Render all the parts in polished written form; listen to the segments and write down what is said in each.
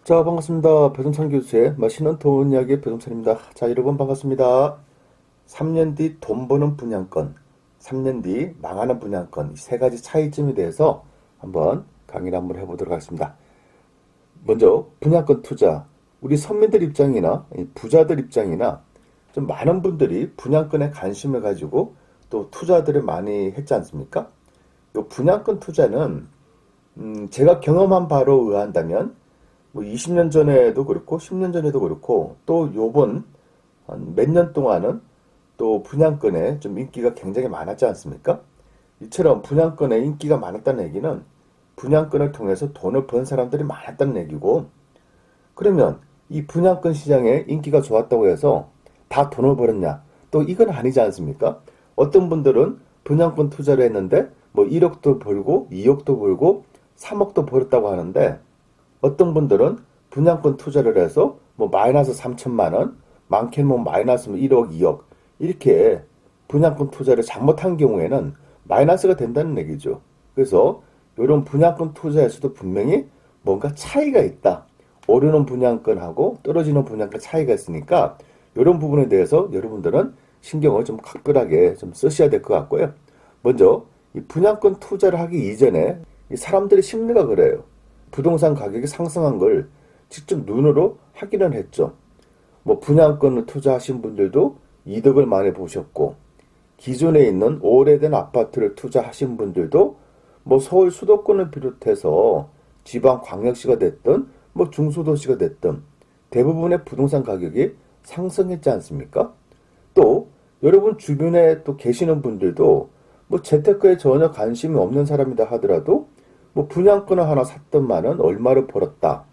자, 반갑습니다. 배동찬 교수의 맛있는 돈 이야기 배동찬입니다. 자, 여러분 반갑습니다. 3년 뒤 돈 버는 분양권, 3년 뒤 망하는 분양권, 이 세 가지 차이점에 대해서 한번 강의를 한번 해보도록 하겠습니다. 먼저 분양권 투자, 우리 서민들 입장이나 부자들 입장이나 좀 많은 분들이 분양권에 관심을 가지고 또 투자들을 많이 했지 않습니까? 이 분양권 투자는 제가 경험한 바로 의한다면 뭐 20년 전에도 그렇고 10년 전에도 그렇고 또 요번 한 몇 년 동안은 또 분양권에 좀 인기가 굉장히 많았지 않습니까? 이처럼 분양권에 인기가 많았다는 얘기는 분양권을 통해서 돈을 번 사람들이 많았다는 얘기고, 그러면 이 분양권 시장에 인기가 좋았다고 해서 다 돈을 벌었냐? 또 이건 아니지 않습니까? 어떤 분들은 분양권 투자를 했는데 뭐 1억도 벌고 2억도 벌고 3억도 벌었다고 하는데, 어떤 분들은 분양권 투자를 해서 뭐 마이너스 3천만 원, 많게는 뭐 마이너스 1억, 2억 이렇게 분양권 투자를 잘못한 경우에는 마이너스가 된다는 얘기죠. 그래서 이런 분양권 투자에서도 분명히 뭔가 차이가 있다. 오르는 분양권하고 떨어지는 분양권 차이가 있으니까 이런 부분에 대해서 여러분들은 신경을 좀 각별하게 좀 쓰셔야 될 것 같고요. 먼저 이 분양권 투자를 하기 이전에 이 사람들의 심리가 그래요. 부동산 가격이 상승한 걸 직접 눈으로 확인을 했죠. 뭐 분양권을 투자하신 분들도 이득을 많이 보셨고, 기존에 있는 오래된 아파트를 투자하신 분들도 뭐 서울 수도권을 비롯해서 지방 광역시가 됐든 뭐 중소도시가 됐든 대부분의 부동산 가격이 상승했지 않습니까? 또 여러분 주변에 또 계시는 분들도 뭐 재테크에 전혀 관심이 없는 사람이다 하더라도 뭐 분양권을 하나 샀더만은 얼마를 벌었다.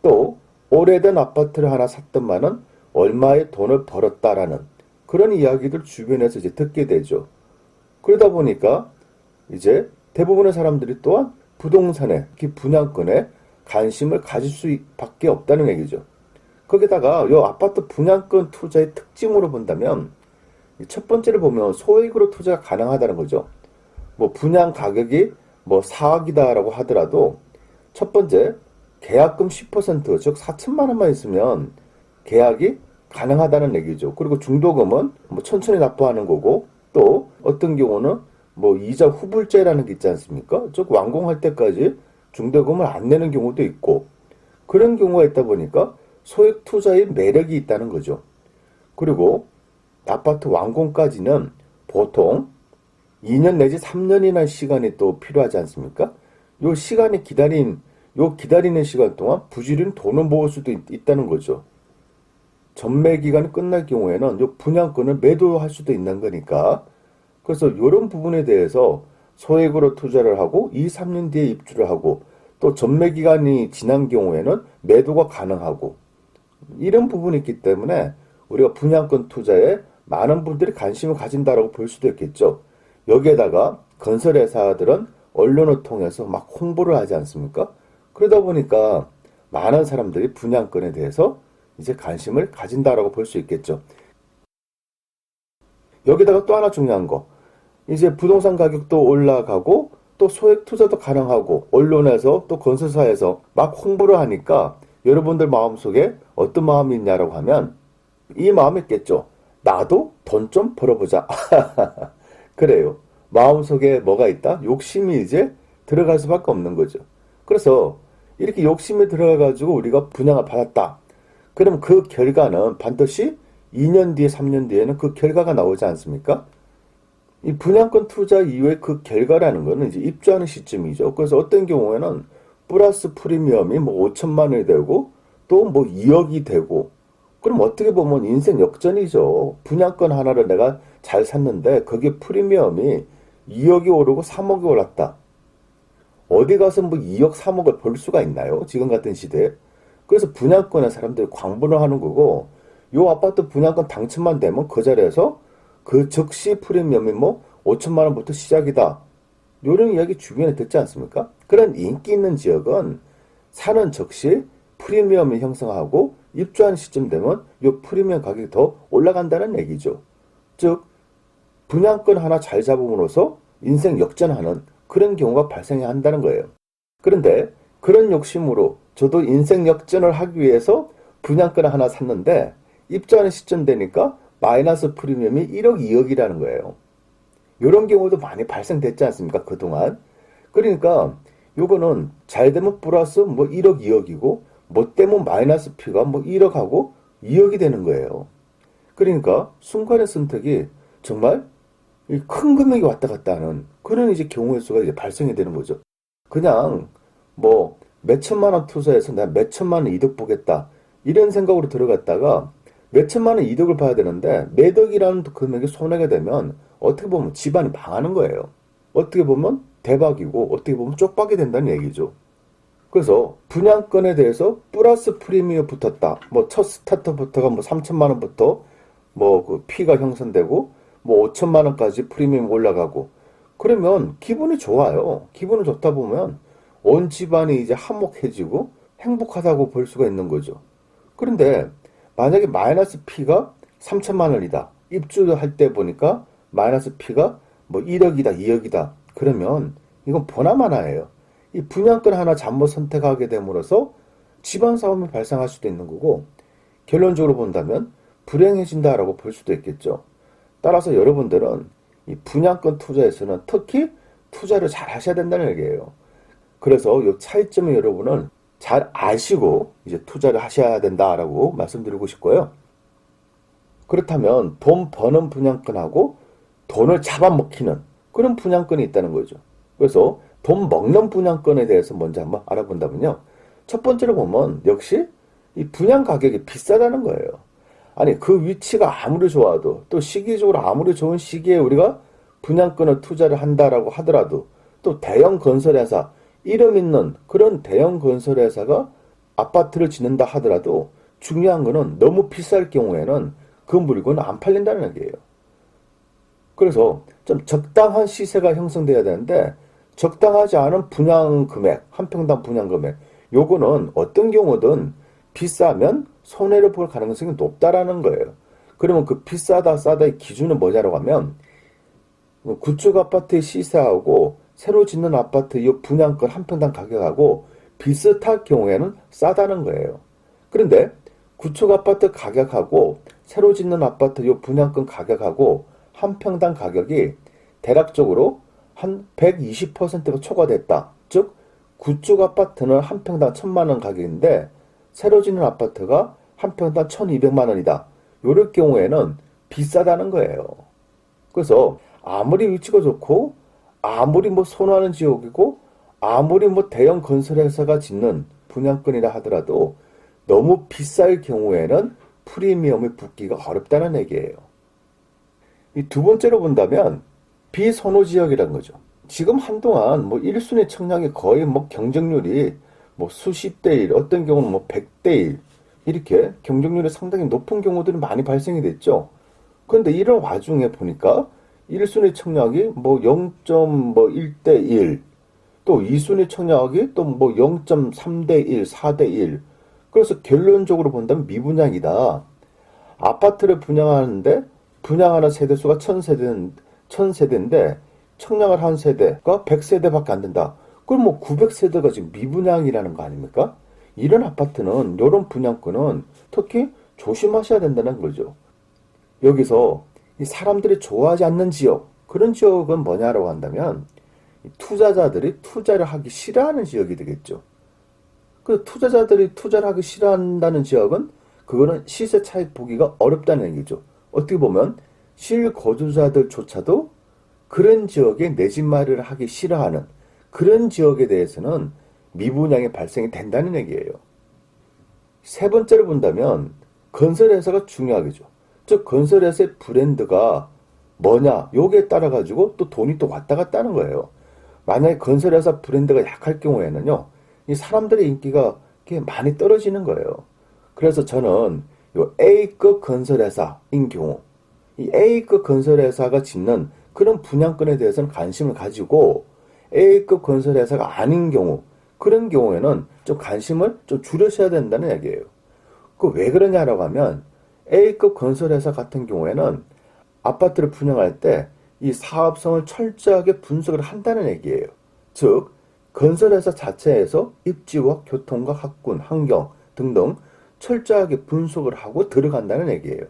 또 오래된 아파트를 하나 샀더만은 얼마의 돈을 벌었다라는 그런 이야기들 주변에서 이제 듣게 되죠. 그러다 보니까 이제 대부분의 사람들이 또한 부동산에, 특히 분양권에 관심을 가질 수밖에 없다는 얘기죠. 거기다가 이 아파트 분양권 투자의 특징으로 본다면 첫 번째를 보면 소액으로 투자가 가능하다는 거죠. 뭐 분양 가격이 뭐 4억이다라고 하더라도 첫 번째 계약금 10%, 즉 4천만 원만 있으면 계약이 가능하다는 얘기죠. 그리고 중도금은 뭐 천천히 납부하는 거고, 또 어떤 경우는 뭐 이자 후불제라는 게 있지 않습니까? 즉 완공할 때까지 중도금을 안 내는 경우도 있고, 그런 경우가 있다 보니까 소액 투자의 매력이 있다는 거죠. 그리고 아파트 완공까지는 보통 2년 내지 3년이나 시간이 또 필요하지 않습니까? 요 시간이 기다리는 시간 동안 부지런히 돈을 모을 수도 있다는 거죠. 전매 기간이 끝날 경우에는 요 분양권을 매도할 수도 있는 거니까. 그래서 이런 부분에 대해서 소액으로 투자를 하고 2, 3년 뒤에 입주를 하고 또 전매 기간이 지난 경우에는 매도가 가능하고 이런 부분이 있기 때문에 우리가 분양권 투자에 많은 분들이 관심을 가진다라고 볼 수도 있겠죠. 여기에다가 건설회사들은 언론을 통해서 막 홍보를 하지 않습니까? 그러다 보니까 많은 사람들이 분양권에 대해서 이제 관심을 가진다라고 볼 수 있겠죠. 여기다가 또 하나 중요한 거. 이제 부동산 가격도 올라가고 또 소액 투자도 가능하고 언론에서 또 건설사에서 막 홍보를 하니까 여러분들 마음속에 어떤 마음이 있냐라고 하면 이 마음이 있겠죠. 나도 돈 좀 벌어보자. 그래요. 마음속에 뭐가 있다? 욕심이 이제 들어갈 수밖에 없는 거죠. 그래서 이렇게 욕심이 들어가가지고 우리가 분양을 받았다. 그럼 그 결과는 반드시 2년 뒤에 3년 뒤에는 그 결과가 나오지 않습니까? 이 분양권 투자 이후에 그 결과라는 거는 이제 입주하는 시점이죠. 그래서 어떤 경우에는 플러스 프리미엄이 뭐 5천만 원이 되고 또 뭐 2억이 되고, 그럼 어떻게 보면 인생 역전이죠. 분양권 하나를 내가 잘 샀는데 거기에 프리미엄이 2억이 오르고 3억이 올랐다. 어디 가서 뭐 2억, 3억을 벌 수가 있나요? 지금 같은 시대에. 그래서 분양권에 사람들이 광분을 하는 거고, 요 아파트 분양권 당첨만 되면 그 자리에서 그 즉시 프리미엄이 뭐 5천만 원부터 시작이다. 요런 이야기 주변에 듣지 않습니까? 그런 인기 있는 지역은 사는 즉시 프리미엄이 형성하고 입주하는 시점 되면 요 프리미엄 가격이 더 올라간다는 얘기죠. 즉 분양권 하나 잘 잡음으로써 인생 역전하는 그런 경우가 발생해야 한다는 거예요. 그런데 그런 욕심으로 저도 인생 역전을 하기 위해서 분양권을 하나 샀는데 입주하는 시점 되니까 마이너스 프리미엄이 1억, 2억이라는 거예요. 이런 경우도 많이 발생됐지 않습니까? 그동안. 그러니까 요거는 잘 되면 플러스 뭐 1억, 2억이고 뭐 때문에 마이너스 피가 뭐 1억하고 2억이 되는 거예요. 그러니까 순간의 선택이 정말 큰 금액이 왔다 갔다 하는 그런 이제 경우의 수가 이제 발생이 되는 거죠. 그냥 뭐 몇천만 원 투자해서 내가 몇천만 원 이득 보겠다 이런 생각으로 들어갔다가 몇천만 원 이득을 봐야 되는데 매덕이라는 금액이 손해가 되면 어떻게 보면 집안이 망하는 거예요. 어떻게 보면 대박이고 어떻게 보면 쪽박이 된다는 얘기죠. 그래서 분양권에 대해서 플러스 프리미엄 붙었다. 뭐 첫 스타트부터가 뭐 3천만 원부터 뭐 그 피가 형성되고 뭐 5천만 원까지 프리미엄 올라가고 그러면 기분이 좋아요. 기분이 좋다 보면 온 집안이 이제 화목해지고 행복하다고 볼 수가 있는 거죠. 그런데 만약에 마이너스 피가 3천만 원이다. 입주할 때 보니까 마이너스 피가 뭐 1억이다, 2억이다. 그러면 이건 보나마나예요. 이 분양권 하나 잘못 선택하게 됨으로써 집안 싸움이 발생할 수도 있는 거고 결론적으로 본다면 불행해진다라고 볼 수도 있겠죠. 따라서 여러분들은 이 분양권 투자에서는 특히 투자를 잘 하셔야 된다는 얘기예요. 그래서 이 차이점을 여러분은 잘 아시고 이제 투자를 하셔야 된다라고 말씀드리고 싶고요. 그렇다면 돈 버는 분양권하고 돈을 잡아먹히는 그런 분양권이 있다는 거죠. 그래서 돈 먹는 분양권에 대해서 먼저 한번 알아본다면요. 첫 번째로 보면 역시 이 분양 가격이 비싸다는 거예요. 아니 그 위치가 아무리 좋아도 또 시기적으로 아무리 좋은 시기에 우리가 분양권을 투자를 한다라고 하더라도 또 대형 건설회사 이름 있는 그런 대형 건설회사가 아파트를 짓는다 하더라도 중요한 거는 너무 비쌀 경우에는 그 물건은 안 팔린다는 얘기예요. 그래서 좀 적당한 시세가 형성돼야 되는데 적당하지 않은 분양 금액, 한 평당 분양 금액 요거는 어떤 경우든 비싸면 손해를 볼 가능성이 높다라는 거예요. 그러면 그 비싸다 싸다의 기준은 뭐냐라고 하면 구축 아파트의 시세하고 새로 짓는 아파트 이 분양권 한 평당 가격하고 비슷할 경우에는 싸다는 거예요. 그런데 구축 아파트 가격하고 새로 짓는 아파트 이 분양권 가격하고 한 평당 가격이 대략적으로 한 120%가 초과됐다. 즉 구축 아파트는 한 평당 1,000만 원 가격인데 새로 짓는 아파트가 한 평당 1,200만 원이다. 이럴 경우에는 비싸다는 거예요. 그래서 아무리 위치가 좋고 아무리 뭐 선호하는 지역이고 아무리 뭐 대형 건설회사가 짓는 분양권이라 하더라도 너무 비쌀 경우에는 프리미엄이 붙기가 어렵다는 얘기예요. 이 두 번째로 본다면 비선호 지역이라는 거죠. 지금 한동안 뭐 1순위 청약이 거의 뭐 경쟁률이 뭐 수십 대 1, 어떤 경우는 뭐 100대 1 이렇게 경쟁률이 상당히 높은 경우들이 많이 발생이 됐죠. 그런데 이런 와중에 보니까 1순위 청약이 뭐 0.1대 1, 또 2순위 청약이 또 뭐 0.3대 1, 4대 1. 그래서 결론적으로 본다면 미분양이다. 아파트를 분양하는데 분양하는 세대수가 1000세대인데 청약을 한 세대가 100세대밖에 안 된다. 그럼 뭐 900세대가 지금 미분양이라는 거 아닙니까? 이런 아파트는, 이런 분양권은 특히 조심하셔야 된다는 거죠. 여기서 이 사람들이 좋아하지 않는 지역, 그런 지역은 뭐냐라고 한다면 투자자들이 투자를 하기 싫어하는 지역이 되겠죠. 그 투자자들이 투자를 하기 싫어한다는 지역은 그거는 시세 차익 보기가 어렵다는 얘기죠. 어떻게 보면 실거주자들조차도 그런 지역에 내 집 마련을 하기 싫어하는 그런 지역에 대해서는 미분양이 발생이 된다는 얘기예요. 세 번째로 본다면 건설회사가 중요하겠죠. 즉 건설회사의 브랜드가 뭐냐 요게 따라 가지고 또 돈이 또 왔다 갔다 하는 거예요. 만약에 건설회사 브랜드가 약할 경우에는요 이 사람들의 인기가 많이 떨어지는 거예요. 그래서 저는 요 A급 건설회사인 경우 이 A급 건설회사가 짓는 그런 분양권에 대해서는 관심을 가지고 A급 건설회사가 아닌 경우 그런 경우에는 좀 관심을 좀 줄여셔야 된다는 얘기예요. 그 왜 그러냐라고 하면 A급 건설회사 같은 경우에는 아파트를 분양할 때 이 사업성을 철저하게 분석을 한다는 얘기예요. 즉 건설회사 자체에서 입지와 교통과 학군, 환경 등등 철저하게 분석을 하고 들어간다는 얘기예요.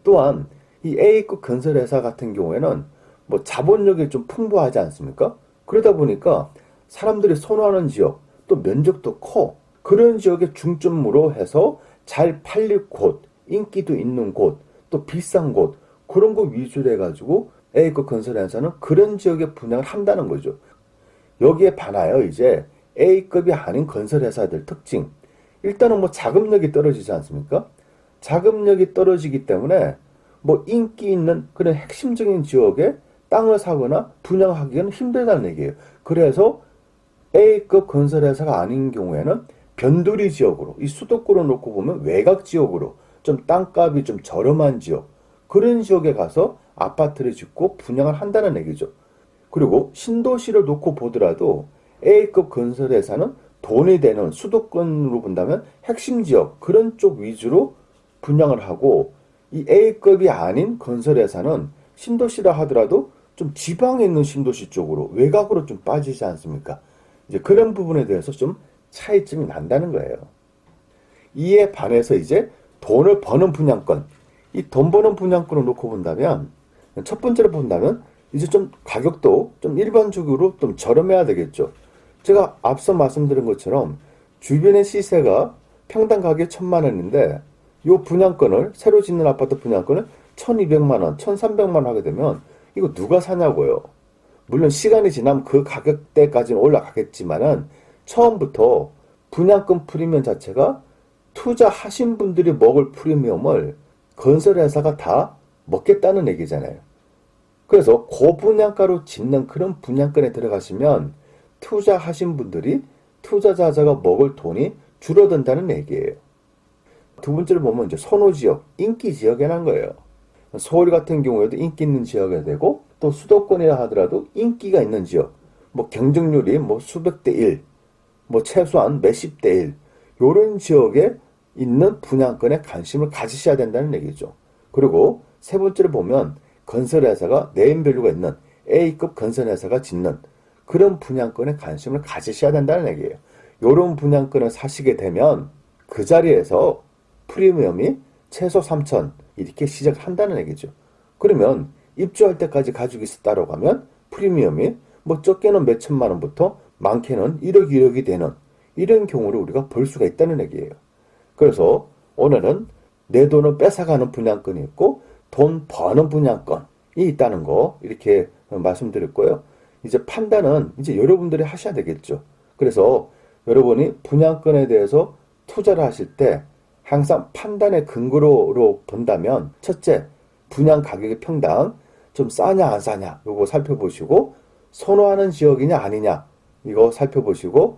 또한 이 A급 건설회사 같은 경우에는 뭐 자본력이 좀 풍부하지 않습니까? 그러다 보니까 사람들이 선호하는 지역, 또 면적도 커. 그런 지역에 중점으로 해서 잘 팔릴 곳, 인기도 있는 곳, 또 비싼 곳, 그런 거 위주로 해가지고 A급 건설회사는 그런 지역에 분양을 한다는 거죠. 여기에 반하여 이제 A급이 아닌 건설회사들 특징. 일단은 뭐 자금력이 떨어지지 않습니까? 자금력이 떨어지기 때문에 뭐 인기 있는 그런 핵심적인 지역에 땅을 사거나 분양하기는 힘들다는 얘기예요. 그래서 A급 건설회사가 아닌 경우에는 변두리 지역으로, 이 수도권을 놓고 보면 외곽 지역으로 좀 땅값이 좀 저렴한 지역, 그런 지역에 가서 아파트를 짓고 분양을 한다는 얘기죠. 그리고 신도시를 놓고 보더라도 A급 건설회사는 돈이 되는 수도권으로 본다면 핵심 지역, 그런 쪽 위주로 분양을 하고, 이 A급이 아닌 건설회사는 신도시라 하더라도 좀 지방에 있는 신도시 쪽으로, 외곽으로 좀 빠지지 않습니까? 이제 그런 부분에 대해서 좀 차이점이 난다는 거예요. 이에 반해서 이제 돈을 버는 분양권, 이 돈 버는 분양권을 놓고 본다면, 첫 번째로 본다면 이제 좀 가격도 좀 일반적으로 좀 저렴해야 되겠죠. 제가 앞서 말씀드린 것처럼 주변의 시세가 평당 가격이 1,000만 원인데 이 분양권을, 새로 짓는 아파트 분양권을 1,200만 원, 1,300만 원 하게 되면 이거 누가 사냐고요. 물론 시간이 지나면 그 가격대까지는 올라가겠지만은 처음부터 분양권 프리미엄 자체가 투자하신 분들이 먹을 프리미엄을 건설회사가 다 먹겠다는 얘기잖아요. 그래서 고분양가로 짓는 그런 분양권에 들어가시면 투자하신 분들이, 투자자가 먹을 돈이 줄어든다는 얘기예요. 두 번째로 보면 이제 선호지역, 인기 지역에 난 거예요. 서울 같은 경우에도 인기 있는 지역이 되고, 또 수도권이라 하더라도 인기가 있는 지역, 뭐 경쟁률이 뭐 수백 대 1, 뭐 최소한 몇십 대 1, 요런 지역에 있는 분양권에 관심을 가지셔야 된다는 얘기죠. 그리고 세 번째로 보면 건설회사가 네임밸류가 있는 A급 건설회사가 짓는 그런 분양권에 관심을 가지셔야 된다는 얘기예요. 요런 분양권을 사시게 되면 그 자리에서 프리미엄이 최소 3천 이렇게 시작한다는 얘기죠. 그러면 입주할 때까지 가지고 있었다고 하면 프리미엄이 뭐 적게는 몇 천만 원부터 많게는 1억, 2억이 되는 이런 경우를 우리가 볼 수가 있다는 얘기예요. 그래서 오늘은 내 돈을 뺏어가는 분양권이 있고 돈 버는 분양권이 있다는 거 이렇게 말씀드렸고요. 이제 판단은 이제 여러분들이 하셔야 되겠죠. 그래서 여러분이 분양권에 대해서 투자를 하실 때 항상 판단의 근거로 본다면, 첫째, 분양 가격이 평당 좀 싸냐 안 싸냐 이거 살펴보시고, 선호하는 지역이냐 아니냐 이거 살펴보시고,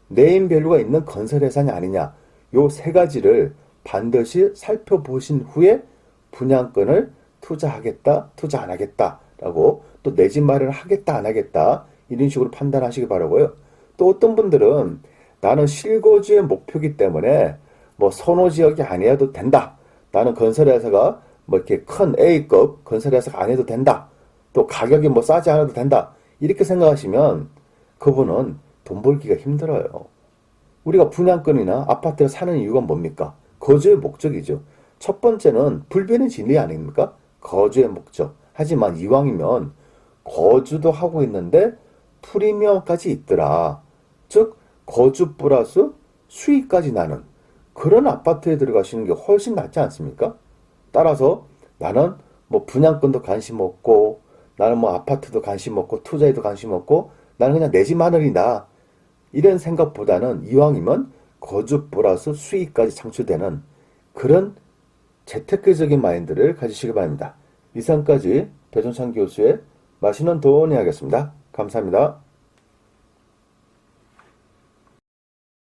네임밸류가 있는 건설회사냐 아니냐 요 세 가지를 반드시 살펴보신 후에 분양권을 투자하겠다, 투자 안 하겠다 라고, 또 내 집 마련을 하겠다 안 하겠다 이런 식으로 판단하시기 바라고요. 또 어떤 분들은 나는 실거주의 목표이기 때문에 뭐 선호지역이 아니어도 된다, 나는 건설회사가 뭐 이렇게 큰 A급 건설회사가 아니어도 된다, 또 가격이 뭐 싸지 않아도 된다, 이렇게 생각하시면 그분은 돈 벌기가 힘들어요. 우리가 분양권이나 아파트를 사는 이유가 뭡니까? 거주의 목적이죠. 첫 번째는 불변의 진리 아닙니까? 거주의 목적. 하지만 이왕이면 거주도 하고 있는데 프리미엄까지 있더라. 즉 거주 플러스 수익까지 나는 그런 아파트에 들어가시는 게 훨씬 낫지 않습니까? 따라서 나는 뭐 분양권도 관심 없고, 나는 뭐 아파트도 관심 없고, 투자에도 관심 없고, 나는 그냥 내 집 마늘이다, 이런 생각보다는 이왕이면 거주 플러스 수익까지 창출되는 그런 재테크적인 마인드를 가지시기 바랍니다. 이상까지 배종찬 교수의 맛있는 돈 이야기였습니다. 감사합니다.